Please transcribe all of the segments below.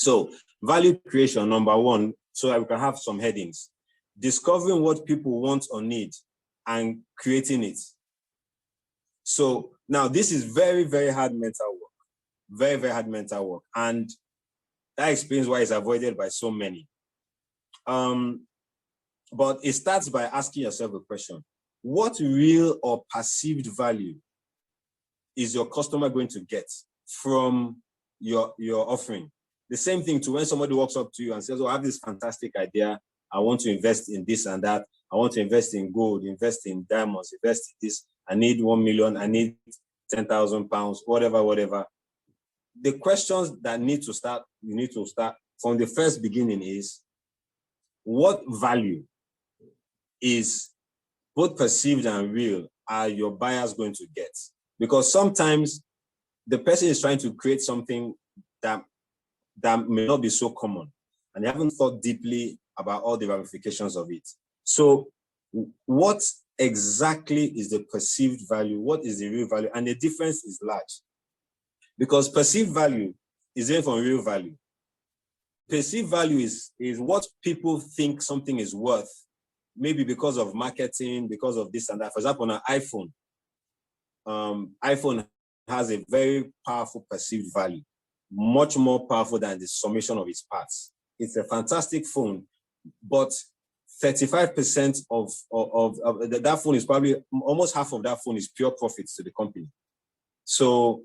So value creation, number one, so that we can have some headings. Discovering what people want or need and creating it. So now this is very, very hard mental work. Very, very hard mental work. And that explains why it's avoided by so many. But it starts by asking yourself a question. What real or perceived value is your customer going to get from your offering? The same thing to when somebody walks up to you and says, oh, I have this fantastic idea. I want to invest in this and that. I want to invest in gold, invest in diamonds, invest in this. I need 1 million. I need 10,000 pounds, whatever. The questions that you need to start from the first beginning is, what value is both perceived and real are your buyers going to get? Because sometimes the person is trying to create something that may not be so common, and they haven't thought deeply about all the ramifications of it. So what exactly is the perceived value? What is the real value? And the difference is large, because perceived value is different from real value. Perceived value is what people think something is worth, maybe because of marketing, because of this and that. For example, on an iPhone has a very powerful perceived value, much more powerful than the summation of its parts. It's a fantastic phone, but 35% of that phone is probably, almost half of that phone is pure profits to the company. So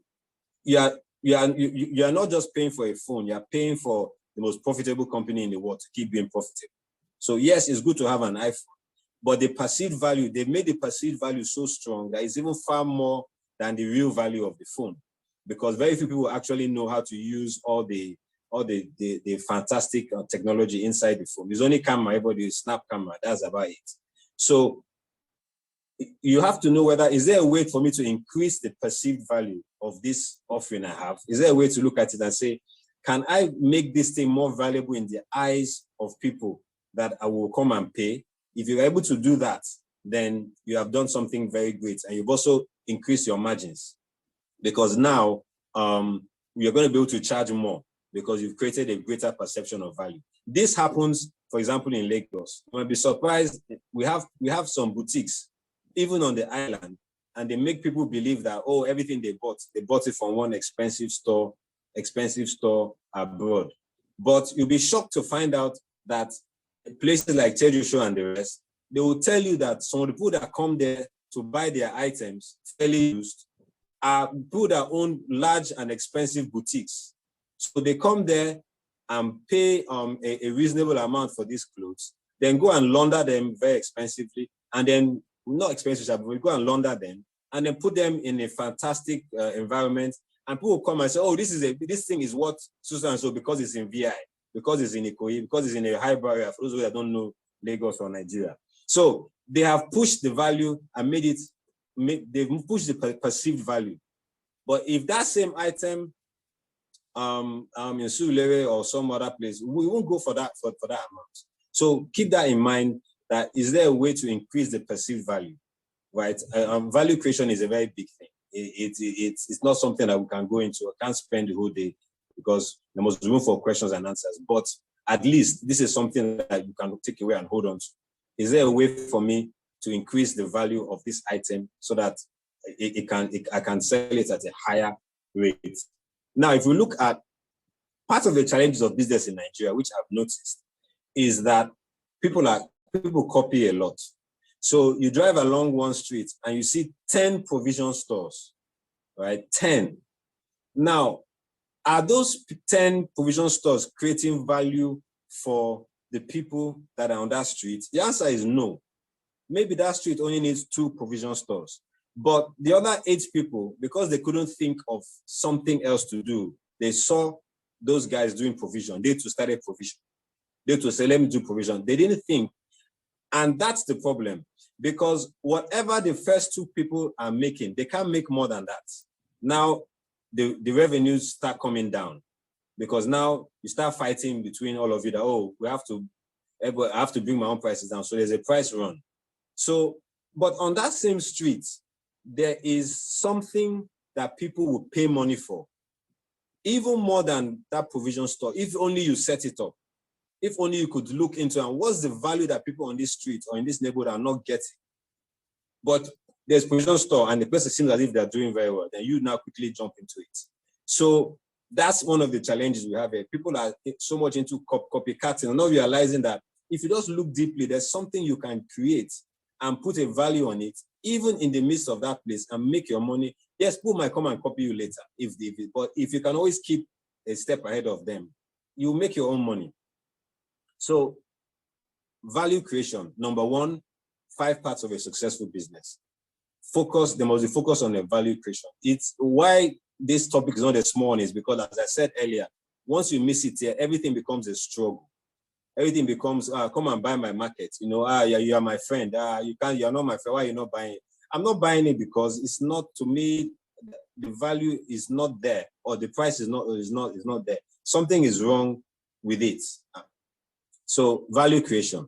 you are not just paying for a phone, you are paying for the most profitable company in the world to keep being profitable. So yes, it's good to have an iPhone, but the perceived value, they've made the perceived value so strong that it's even far more than the real value of the phone, because very few people actually know how to use all the fantastic technology inside the phone. There's only camera, everybody is snap camera, that's about it. So you have to know whether, is there a way for me to increase the perceived value of this offering I have? Is there a way to look at it and say, can I make this thing more valuable in the eyes of people that I will come and pay? If you're able to do that, then you have done something very great, and you've also increased your margins, because now you're going to be able to charge more because you've created a greater perception of value. This happens, for example, in Lagos. You might be surprised. We have some boutiques, even on the island, and they make people believe that, oh, everything they bought it from one expensive store abroad. But you'll be shocked to find out that places like Teju and the rest, they will tell you that some of the people that come there to buy their items fairly used are people that own large and expensive boutiques. So they come there and pay a reasonable amount for these clothes, then go and launder them very expensively, and then, not expensive, but we go and launder them, and then put them in a fantastic environment. And people will come and say, oh, this thing is worth so and so because it's in VI, because it's in Ikoyi, because it's in a high barrier, for those that don't know Lagos or Nigeria. So they have pushed the value and they've pushed the perceived value. But if that same item in Surulere or some other place, we won't go for that amount. So keep that in mind, that is there a way to increase the perceived value, right? Value creation is a very big thing. It's not something that we can go into. I can't spend the whole day because there must be room for questions and answers. But at least this is something that you can take away and hold on to. Is there a way for me to increase the value of this item so that I can sell it at a higher rate? Now, if we look at part of the challenges of business in Nigeria, which I've noticed, is that people copy a lot. So you drive along one street and you see 10 provision stores, right? 10. Now, are those 10 provision stores creating value for the people that are on that street? The answer is no. Maybe that street only needs 2 provision stores. But the other 8 people, because they couldn't think of something else to do, they saw those guys doing provision. They too started provision. They too say, let me do provision. They didn't think. And that's the problem, because whatever the first 2 people are making, they can't make more than that. Now, the revenues start coming down, because now you start fighting between all of you that, oh, I have to bring my own prices down. So there's a price run. So, but on that same street, there is something that people will pay money for. even more than that provision store, if only you set it up, if only you could look into and what's the value that people on this street or in this neighborhood are not getting. But there's provision store and the person seems as if they're doing very well, then you now quickly jump into it. So that's one of the challenges we have here. People are so much into copycatting and not realizing that if you just look deeply, there's something you can create and put a value on it, even in the midst of that place, and make your money. Yes, people might come and copy you later, but if you can always keep a step ahead of them, you make your own money. So value creation, number one, 5 parts of a successful business. There must be focus on the value creation. It's why this topic is not a small one, is because, as I said earlier, once you miss it here, everything becomes a struggle. Everything becomes, come and buy my market. Yeah, you are my friend. You're not my friend. Why are you not buying it? I'm not buying it because it's not, to me, the value is not there, or the price is not there. Something is wrong with it. So value creation.